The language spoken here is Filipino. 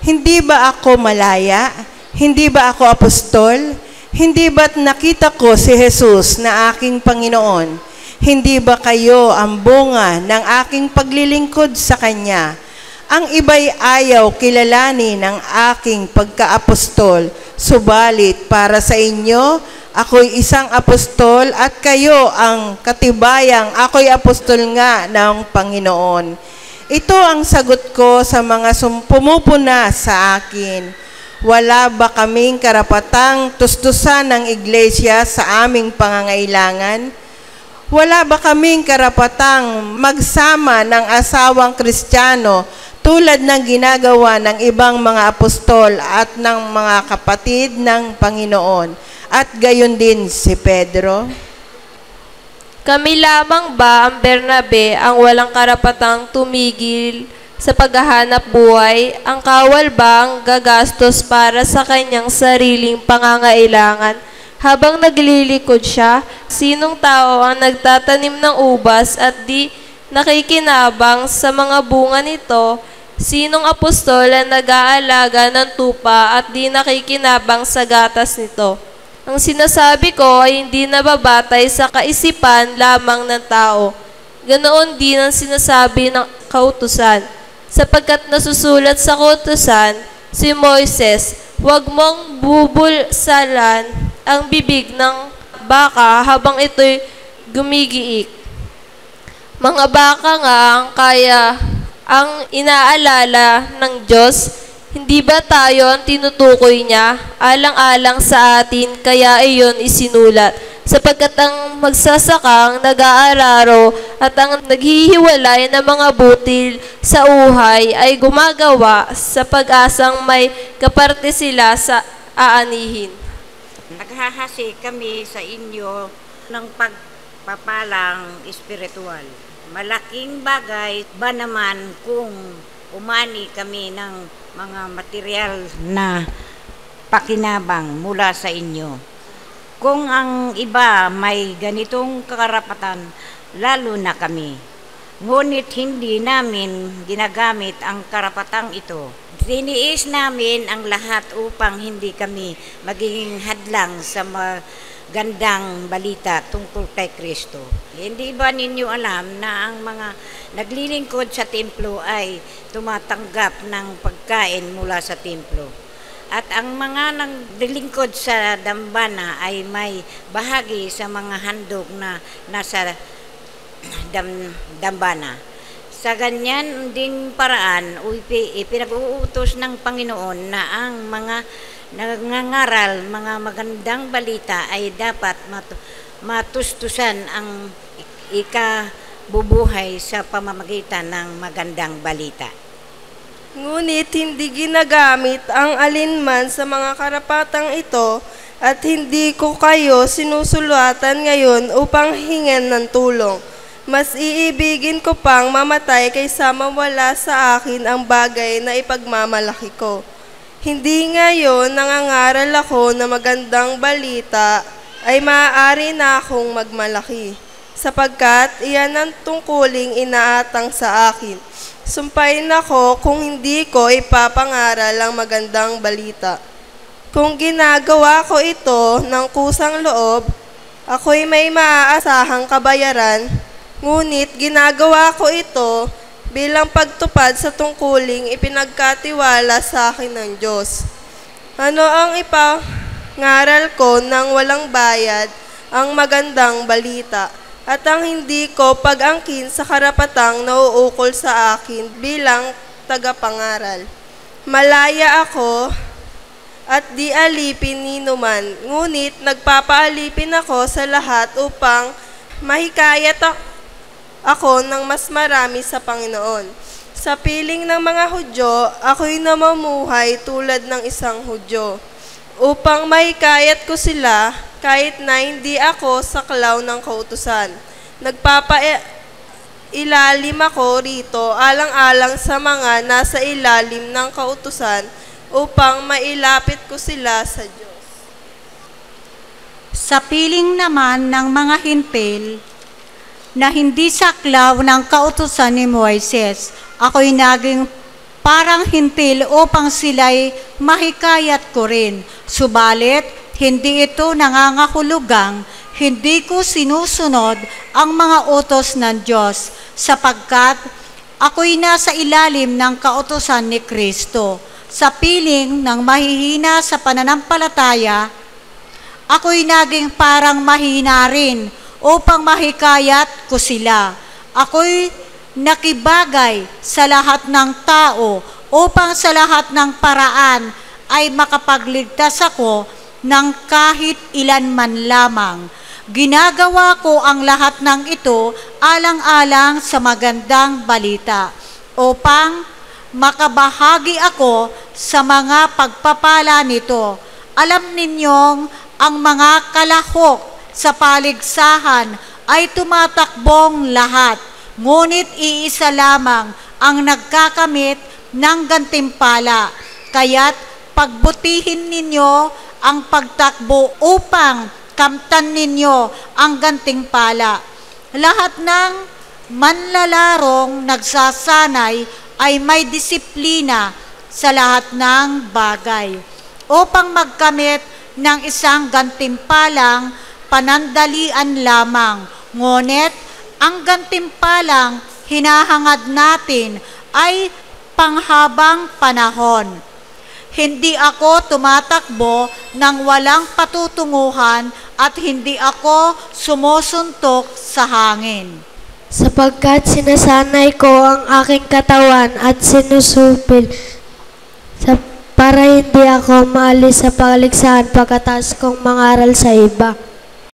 Hindi ba ako malaya? Hindi ba ako apostol? Hindi ba't nakita ko si Jesus na aking Panginoon? Hindi ba kayo ang bunga ng aking paglilingkod sa Kanya? Ang iba'y ayaw kilalanin ng aking pagka-apostol, subalit para sa inyo, ako'y isang apostol at kayo ang katibayang ako'y apostol nga ng Panginoon. Ito ang sagot ko sa mga pumupuna sa akin. Wala ba kaming karapatang tustusan ng iglesia sa aming pangangailangan? Wala ba kaming karapatang magsama ng asawang Kristiyano tulad ng ginagawa ng ibang mga apostol at ng mga kapatid ng Panginoon? At gayon din si Pedro? Kami lamang ba ang Bernabe ang walang karapatang tumigil sa paghahanap buhay? Ang kawal ba ang gagastos para sa kanyang sariling pangangailangan habang naglilikod siya? Sinong tao ang nagtatanim ng ubas at di nakikinabang sa mga bunga nito? Sinong apostol ang nag-aalaga ng tupa at di nakikinabang sa gatas nito? Ang sinasabi ko ay hindi nababatay sa kaisipan lamang ng tao. Ganoon din ang sinasabi ng kautusan. Sapagkat nasusulat sa kautusan, si Moises, huwag mong bubulsalan ang bibig ng baka habang ito'y gumigiik. Mga baka nga ang inaalala ng Diyos. Hindi ba tayo ang tinutukoy niya? Alang-alang sa atin, kaya iyon isinulat. Sapagkat ang magsasakang nag-aararo at ang naghihiwalay ng mga butil sa uhay ay gumagawa sa pag-asang may kaparte sila sa aanihin. Naghahasi kami sa inyo ng pagpapalang espiritual. Malaking bagay ba naman kung umani kami ng mga material na pakinabang mula sa inyo? Kung ang iba may ganitong karapatan, lalo na kami. Ngunit hindi namin ginagamit ang karapatang ito. Tiniis namin ang lahat upang hindi kami magiging hadlang sa magandang balita tungkol kay Kristo. Hindi ba ninyo alam na ang mga naglilingkod sa templo ay tumatanggap ng pagkain mula sa templo? At ang mga naglilingkod sa dambana ay may bahagi sa mga handog na nasa dambana. Sa ganyan ding paraan, ipinag-uutos ng Panginoon na ang mga nangangaral, mga magandang balita ay dapat matustusan ang ikabubuhay sa pamamagitan ng magandang balita. Ngunit hindi ginagamit ang alinman sa mga karapatang ito at hindi ko kayo sinusulatan ngayon upang hingin ng tulong. Mas iibigin ko pang mamatay kaysa mawala sa akin ang bagay na ipagmamalaki ko. Hindi ngayon nangangaral ako na magandang balita ay maaari na akong magmalaki, sapagkat iyan ang tungkuling inaatang sa akin. Sumpain ako kung hindi ko ipapangaral ang magandang balita. Kung ginagawa ko ito ng kusang loob, ako'y may maaasahang kabayaran, ngunit ginagawa ko ito bilang pagtupad sa tungkuling ipinagkatiwala sa akin ng Diyos. Ano ang ipangaral ko ng walang bayad, ang magandang balita, at ang hindi ko pag-angkin sa karapatang nauukol sa akin bilang tagapangaral. Malaya ako at di alipin ni numan, ngunit nagpapaalipin ako sa lahat upang mahikayat ako ng mas marami sa Panginoon. Sa piling ng mga Hudyo, ako'y namumuhay tulad ng isang Hudyo, upang mahikayat ko sila kahit na hindi ako saklaw ng kautusan. Nagpapailalim ako rito alang-alang sa mga nasa ilalim ng kautusan upang mailapit ko sila sa Diyos. Sa piling naman ng mga hinpil na hindi saklaw ng kautusan ni Moises, ako'y naging parang hintil upang sila'y mahikayat ko rin. Subalit, hindi ito nangangahulugang hindi ko sinusunod ang mga utos ng Diyos, sapagkat ako'y nasa ilalim ng kautusan ni Kristo. Sa piling ng mahihina sa pananampalataya, ako'y naging parang mahina rin upang mahikayat ko sila. Ako'y nakibagay sa lahat ng tao upang sa lahat ng paraan ay makapagligtas ako ng kahit ilan man lamang. Ginagawa ko ang lahat ng ito alang-alang sa magandang balita upang makabahagi ako sa mga pagpapala nito. Alam ninyong ang mga kalahok sa paligsahan ay tumatakbong lahat, ngunit iisa lamang ang nagkakamit ng gantimpala. Kaya't pagbutihin ninyo ang pagtakbo upang kamtan ninyo ang gantimpala. Lahat ng manlalarong nagsasanay ay may disiplina sa lahat ng bagay upang magkamit ng isang gantimpalang panandalian lamang. Ngunit ang gantimpalang hinahangad natin ay panghabang panahon. Hindi ako tumatakbo ng walang patutunguhan at hindi ako sumusuntok sa hangin. Sapagkat sinasanay ko ang aking katawan at sinusupil para hindi ako maalis sa paligsahan pagkatapos kong mangaral sa iba.